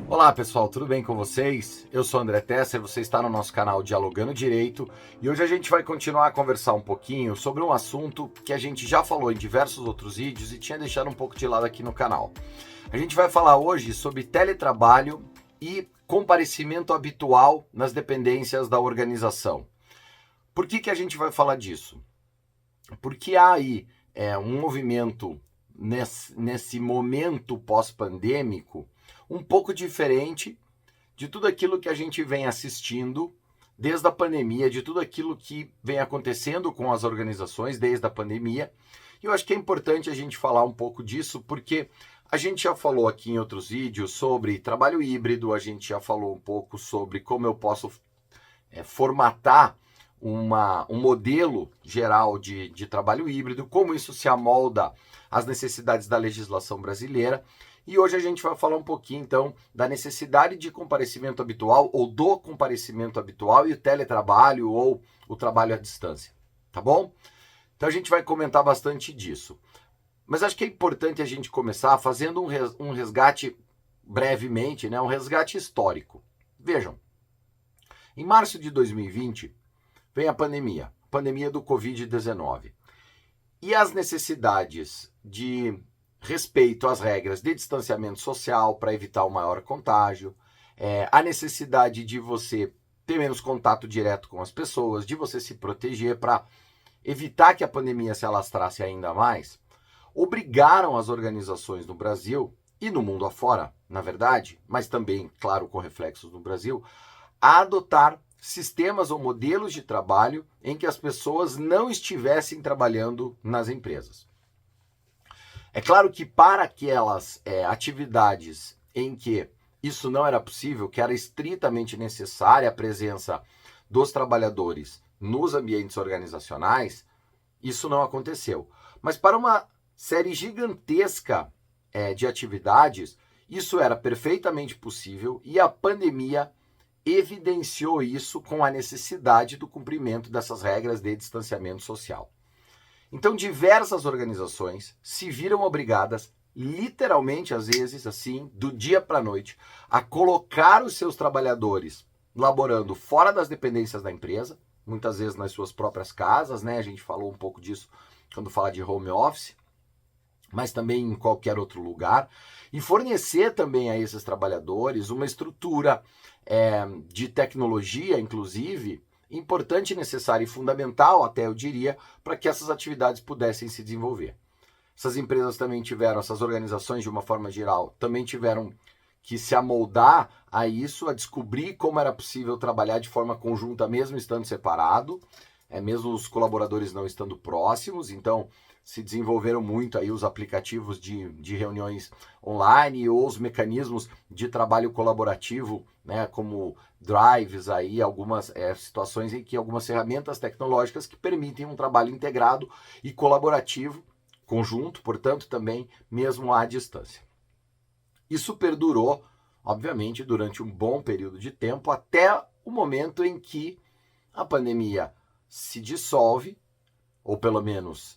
Olá pessoal, tudo bem com vocês? Eu sou André Tesser, você está no nosso canal Dialogando Direito e hoje a gente vai continuar a conversar um pouquinho sobre um assunto que a gente já falou em diversos outros vídeos e tinha deixado um pouco de lado aqui no canal. A gente vai falar hoje sobre teletrabalho e comparecimento habitual nas dependências da organização. Por que a gente vai falar disso? Porque há aí um movimento nesse momento pós-pandêmico um pouco diferente de tudo aquilo que a gente vem assistindo desde a pandemia, de tudo aquilo que vem acontecendo com as organizações desde a pandemia. E eu acho que é importante a gente falar um pouco disso, porque a gente já falou aqui em outros vídeos sobre trabalho híbrido, a gente já falou um pouco sobre como eu posso formatar um modelo geral de trabalho híbrido, como isso se amolda às necessidades da legislação brasileira. E hoje a gente vai falar um pouquinho, então, da necessidade de comparecimento habitual ou do comparecimento habitual e o teletrabalho ou o trabalho à distância, tá bom? Então a gente vai comentar bastante disso. Mas acho que é importante a gente começar fazendo um resgate brevemente, né? Um resgate histórico. Vejam, em março de 2020 vem a pandemia do Covid-19. E as necessidades de respeito às regras de distanciamento social para evitar o maior contágio, a necessidade de você ter menos contato direto com as pessoas, de você se proteger para evitar que a pandemia se alastrasse ainda mais, obrigaram as organizações no Brasil e no mundo afora, na verdade, mas também, claro, com reflexos no Brasil, a adotar sistemas ou modelos de trabalho em que as pessoas não estivessem trabalhando nas empresas. É claro que para aquelas atividades em que isso não era possível, que era estritamente necessária a presença dos trabalhadores nos ambientes organizacionais, isso não aconteceu. Mas para uma série gigantesca de atividades, isso era perfeitamente possível e a pandemia evidenciou isso com a necessidade do cumprimento dessas regras de distanciamento social. Então, diversas organizações se viram obrigadas, literalmente, às vezes, assim, do dia para a noite, a colocar os seus trabalhadores laborando fora das dependências da empresa, muitas vezes nas suas próprias casas, né? A gente falou um pouco disso quando fala de home office, mas também em qualquer outro lugar, e fornecer também a esses trabalhadores uma estrutura de tecnologia, inclusive, importante, necessária e fundamental, até eu diria, para que essas atividades pudessem se desenvolver. Essas empresas também tiveram, essas organizações de uma forma geral, também tiveram que se amoldar a isso, a descobrir como era possível trabalhar de forma conjunta, mesmo estando separado, mesmo os colaboradores não estando próximos. Então se desenvolveram muito aí os aplicativos de reuniões online ou os mecanismos de trabalho colaborativo, né, como drives, aí, algumas situações em que algumas ferramentas tecnológicas que permitem um trabalho integrado e colaborativo, conjunto, portanto, também mesmo à distância. Isso perdurou, obviamente, durante um bom período de tempo, até o momento em que a pandemia se dissolve, ou pelo menos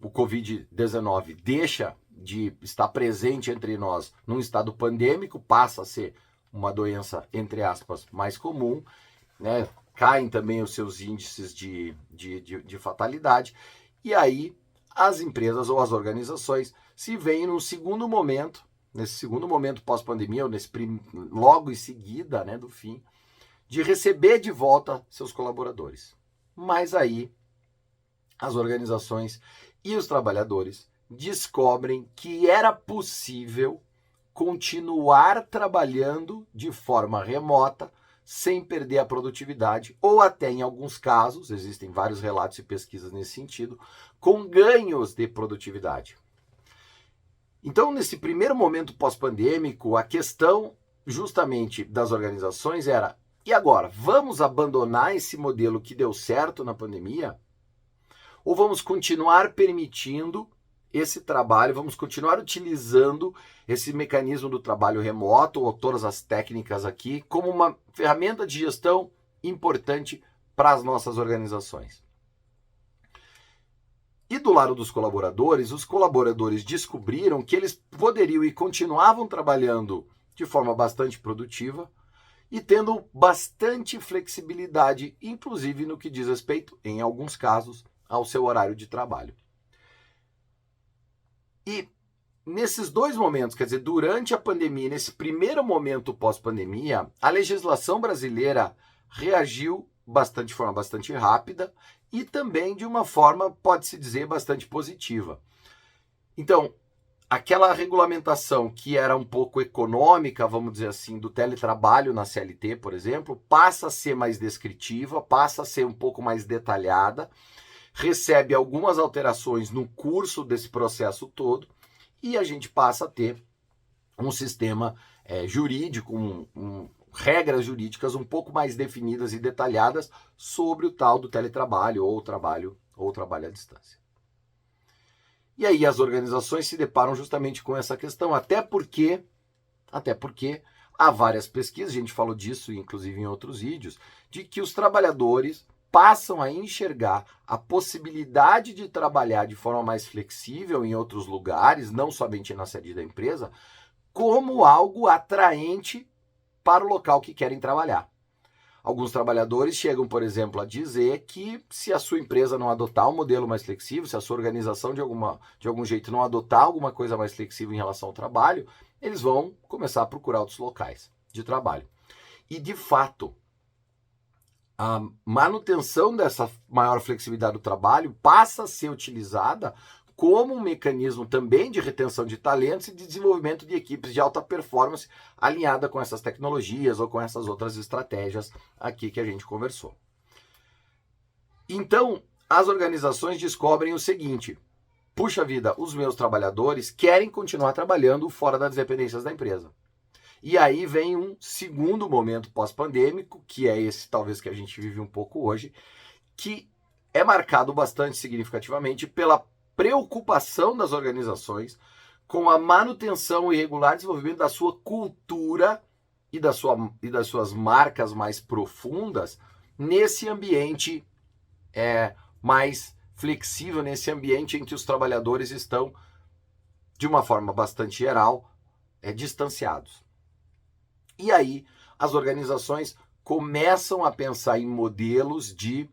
o Covid-19 deixa de estar presente entre nós num estado pandêmico, passa a ser uma doença, entre aspas, mais comum, né? Caem também os seus índices de fatalidade, e aí as empresas ou as organizações se veem num segundo momento, nesse segundo momento pós-pandemia, ou logo em seguida, né, do fim, de receber de volta seus colaboradores. Mas aí as organizações e os trabalhadores descobrem que era possível continuar trabalhando de forma remota sem perder a produtividade, ou até em alguns casos, existem vários relatos e pesquisas nesse sentido, com ganhos de produtividade. Então, nesse primeiro momento pós-pandêmico, a questão justamente das organizações era: e agora, vamos abandonar esse modelo que deu certo na pandemia? Ou vamos continuar permitindo esse trabalho, vamos continuar utilizando esse mecanismo do trabalho remoto, ou todas as técnicas aqui, como uma ferramenta de gestão importante para as nossas organizações? E do lado dos colaboradores, os colaboradores descobriram que eles poderiam e continuavam trabalhando de forma bastante produtiva e tendo bastante flexibilidade, inclusive no que diz respeito, em alguns casos, ao seu horário de trabalho. E nesses dois momentos, quer dizer, durante a pandemia, nesse primeiro momento pós-pandemia, a legislação brasileira reagiu de forma bastante rápida e também de uma forma, pode-se dizer, bastante positiva. Então, aquela regulamentação que era um pouco econômica, vamos dizer assim, do teletrabalho na CLT, por exemplo, passa a ser mais descritiva, passa a ser um pouco mais detalhada, recebe algumas alterações no curso desse processo todo e a gente passa a ter um sistema jurídico, regras jurídicas um pouco mais definidas e detalhadas sobre o tal do teletrabalho ou trabalho à distância. E aí as organizações se deparam justamente com essa questão, até porque há várias pesquisas, a gente falou disso inclusive em outros vídeos, de que os trabalhadores passam a enxergar a possibilidade de trabalhar de forma mais flexível em outros lugares, não somente na sede da empresa, como algo atraente para o local que querem trabalhar. Alguns trabalhadores chegam, por exemplo, a dizer que se a sua empresa não adotar um modelo mais flexível, se a sua organização de algum jeito não adotar alguma coisa mais flexível em relação ao trabalho, eles vão começar a procurar outros locais de trabalho. E, de fato, a manutenção dessa maior flexibilidade do trabalho passa a ser utilizada como um mecanismo também de retenção de talentos e de desenvolvimento de equipes de alta performance alinhada com essas tecnologias ou com essas outras estratégias aqui que a gente conversou. Então, as organizações descobrem o seguinte: puxa vida, os meus trabalhadores querem continuar trabalhando fora das dependências da empresa. E aí vem um segundo momento pós-pandêmico, que é esse talvez que a gente vive um pouco hoje, que é marcado bastante significativamente pela preocupação das organizações com a manutenção e regular desenvolvimento da sua cultura e das suas marcas mais profundas nesse ambiente mais flexível, nesse ambiente em que os trabalhadores estão, de uma forma bastante geral, distanciados. E aí as organizações começam a pensar em modelos de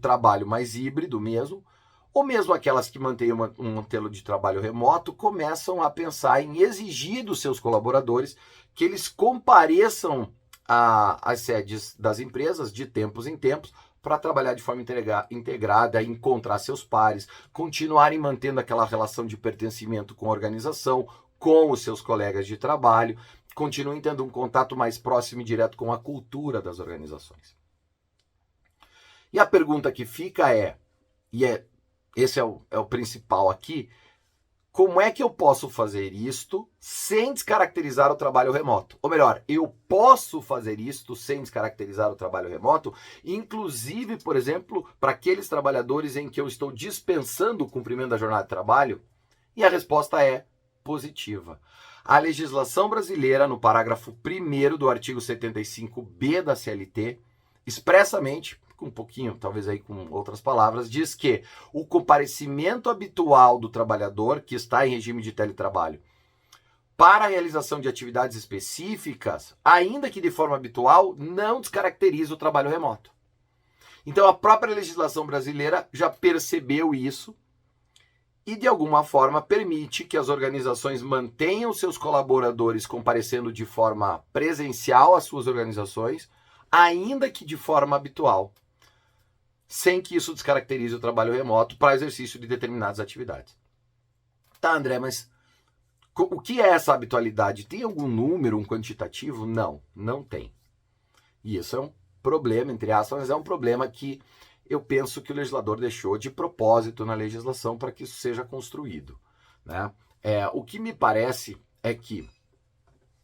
trabalho mais híbrido mesmo, ou mesmo aquelas que mantêm um modelo de trabalho remoto, começam a pensar em exigir dos seus colaboradores que eles compareçam às sedes das empresas de tempos em tempos para trabalhar de forma integrada, encontrar seus pares, continuarem mantendo aquela relação de pertencimento com a organização, com os seus colegas de trabalho, continuem tendo um contato mais próximo e direto com a cultura das organizações. E a pergunta que fica esse é o principal aqui: como é que eu posso fazer isto sem descaracterizar o trabalho remoto? Ou melhor, eu posso fazer isto sem descaracterizar o trabalho remoto, inclusive, por exemplo, para aqueles trabalhadores em que eu estou dispensando o cumprimento da jornada de trabalho? E a resposta é positiva. A legislação brasileira, no parágrafo 1º do artigo 75B da CLT, expressamente, com um pouquinho, talvez aí com outras palavras, diz que o comparecimento habitual do trabalhador que está em regime de teletrabalho para a realização de atividades específicas, ainda que de forma habitual, não descaracteriza o trabalho remoto. Então a própria legislação brasileira já percebeu isso e de alguma forma permite que as organizações mantenham seus colaboradores comparecendo de forma presencial às suas organizações, ainda que de forma habitual, sem que isso descaracterize o trabalho remoto para exercício de determinadas atividades. Tá, André, mas o que é essa habitualidade? Tem algum número, um quantitativo? Não, não tem. E isso é um problema, entre aspas, mas é um problema que eu penso que o legislador deixou de propósito na legislação para que isso seja construído, né? O que me parece é que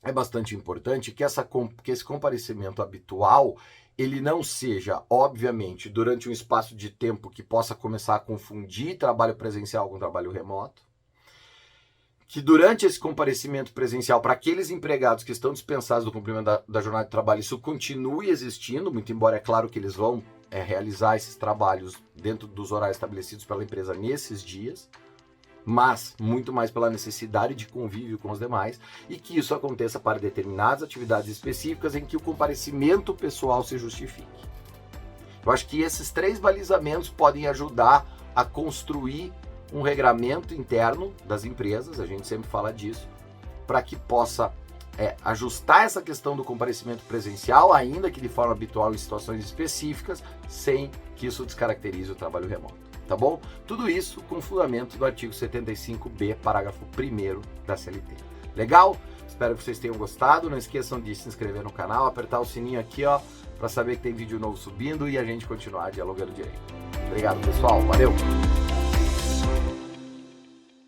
é bastante importante que esse comparecimento habitual ele não seja, obviamente, durante um espaço de tempo que possa começar a confundir trabalho presencial com trabalho remoto, que durante esse comparecimento presencial, para aqueles empregados que estão dispensados do cumprimento da jornada de trabalho, isso continue existindo, muito embora é claro que eles vão realizar esses trabalhos dentro dos horários estabelecidos pela empresa nesses dias, mas muito mais pela necessidade de convívio com os demais, e que isso aconteça para determinadas atividades específicas em que o comparecimento pessoal se justifique. Eu acho que esses 3 balizamentos podem ajudar a construir um regramento interno das empresas, a gente sempre fala disso, para que possa ajustar essa questão do comparecimento presencial, ainda que de forma habitual em situações específicas, sem que isso descaracterize o trabalho remoto. Tá bom? Tudo isso com fundamento do artigo 75B, parágrafo 1º da CLT. Legal? Espero que vocês tenham gostado. Não esqueçam de se inscrever no canal, apertar o sininho aqui, ó, para saber que tem vídeo novo subindo e a gente continuar dialogando direito. Obrigado, pessoal. Valeu!